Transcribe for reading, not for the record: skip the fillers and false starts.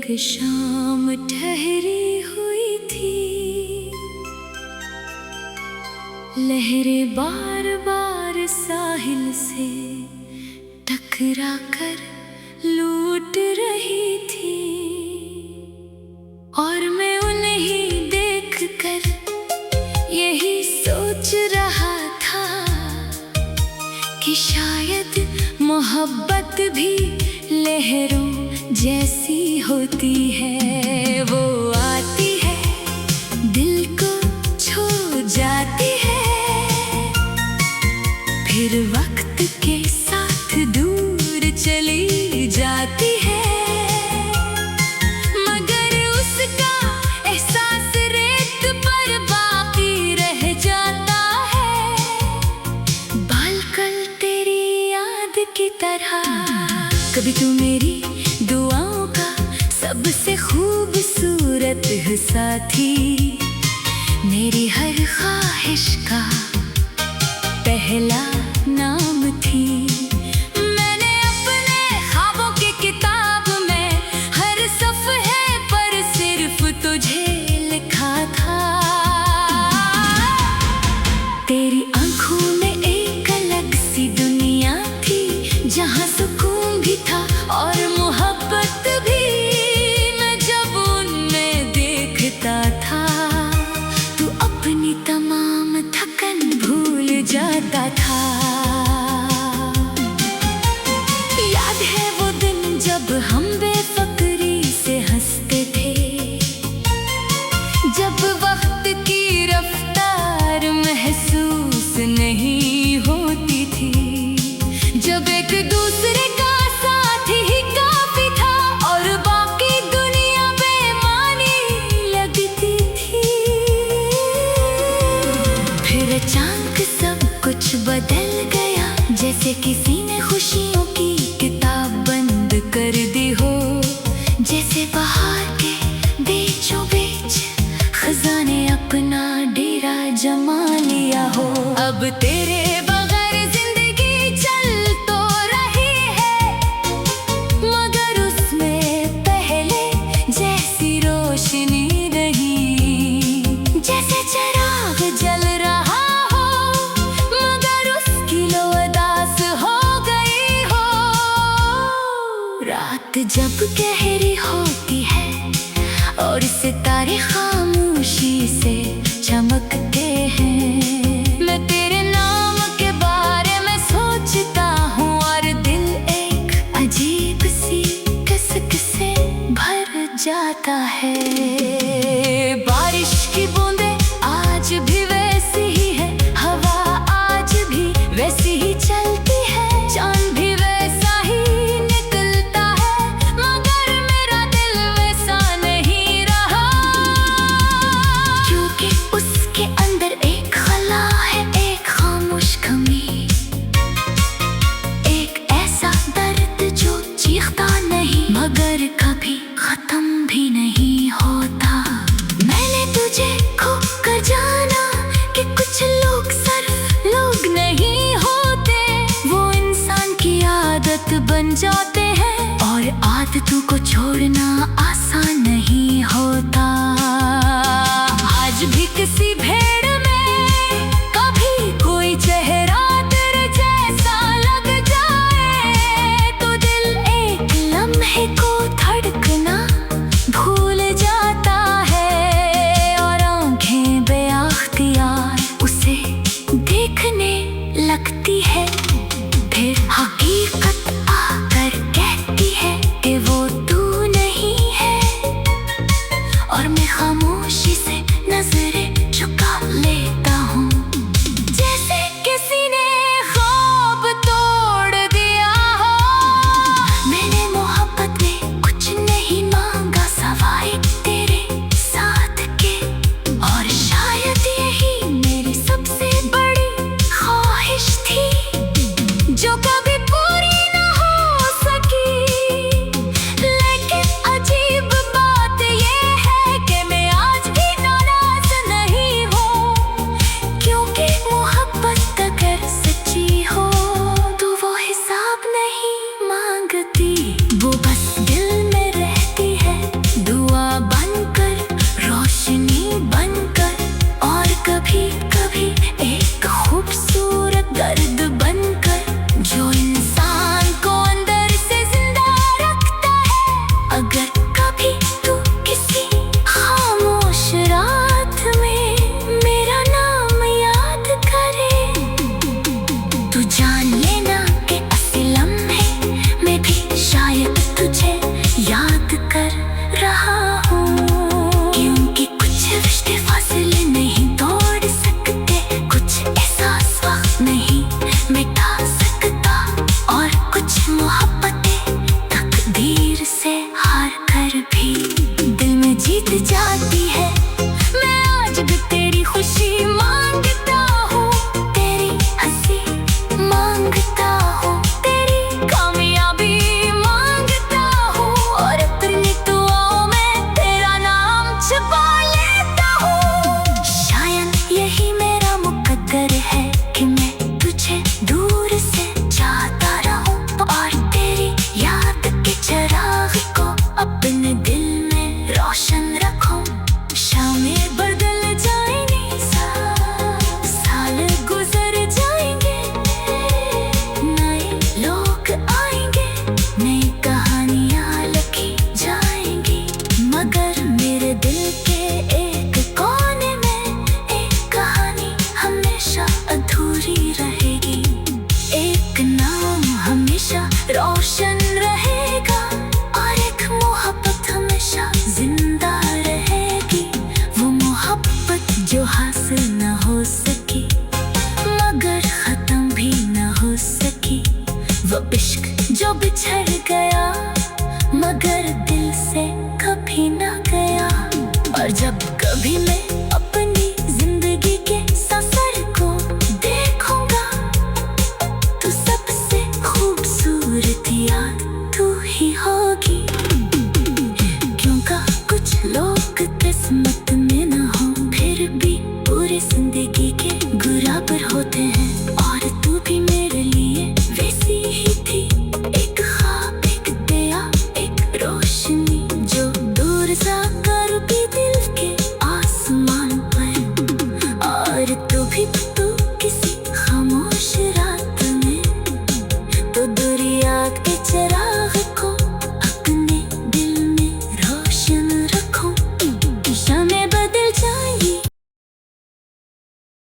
शाम ठहरी हुई थी, लहरें बार बार साहिल से टकरा कर लूट रही थी, और मैं उन्हें देख कर यही सोच रहा था कि शायद मोहब्बत भी लहरों जैसी होती है। वो आती है, दिल को छू जाती है, फिर वक्त के साथ दूर चली जाती है, मगर उसका एहसास रेत पर बाकी रह जाता है। बाल कल तेरी याद की तरह, कभी तू मेरी दुआओं का सबसे खूबसूरत हिस्सा थी, मेरी हर ख्वाहिश का पहला नाम थी। मैंने अपने ख्वाबों की किताब में हर सफ़े पर सिर्फ तुझे लिखा था। तेरी आंखों में एक अलग सी दुनिया थी, जहाँ सुकून भी था और मोहब्बत भी। मैं जब उनमें देखता था, तू अपनी तमाम थकन भूल जाता था। याद है वो दिन जब हम बेफिक्री से हंसते थे, जब वक्त की रफ्तार महसूस नहीं होती थी, जब एक दूसरे का साथ ही काफी था और बाकी दुनिया बेमानी लगती थी। फिर अचानक सब कुछ बदल गया, जैसे किसी ने खुशियों की किताब बंद कर दी हो, जैसे बाहर के बीचों बीच खजाने अपना डेरा जमा लिया हो। अब तेरे बगैर जिंदगी चल तो रही है, मगर उसमें पहले जैसी रोशनी नहीं, जैसे चिराग जल रहा हो मगर उसकी लो उदास हो गई हो। रात जब गहरी होती है और सितारे खामोशी से चमकते हैं, मैं तेरे नाम के बारे में सोचता हूँ और दिल एक अजीब सी कसक से भर जाता है। बारिश की बूंदें आज भी वैसी ही है, हवा आज भी वैसी ही चलती है, चांद भी वैसा ही निकलता है, मगर मेरा दिल वैसा नहीं रहा, क्योंकि उसके अंदर एक खला है, एक खामोश कमी, एक ऐसा दर्द जो चीखता नहीं मगर कभी खत्म भी नहीं होता। मैंने तुझे खो कर जाना कि कुछ लोग सिर्फ लोग नहीं होते, वो इंसान की आदत बन जाते हैं और आदतों को छोड़ना आसान नहीं होता। आज भी किसी भेड़ में कभी कोई चेहरा तेरे जैसा लग जाए, तो दिल एक लम्हे को धड़कना भूल जाता है और आंखें बेअख्तियार उसे देखने लगती है। फिर हकीकत आकर कहती है कि वो तू नहीं है, और मैं खामोशी से नजरें झुका लेता हूँ, जैसे किसी ने ख्वाब तोड़ दिया हो। मैंने मोहब्बत में कुछ नहीं मांगा सवाए तेरे साथ के, और शायद यही मेरी सबसे बड़ी ख्वाहिश थी। होते हैं।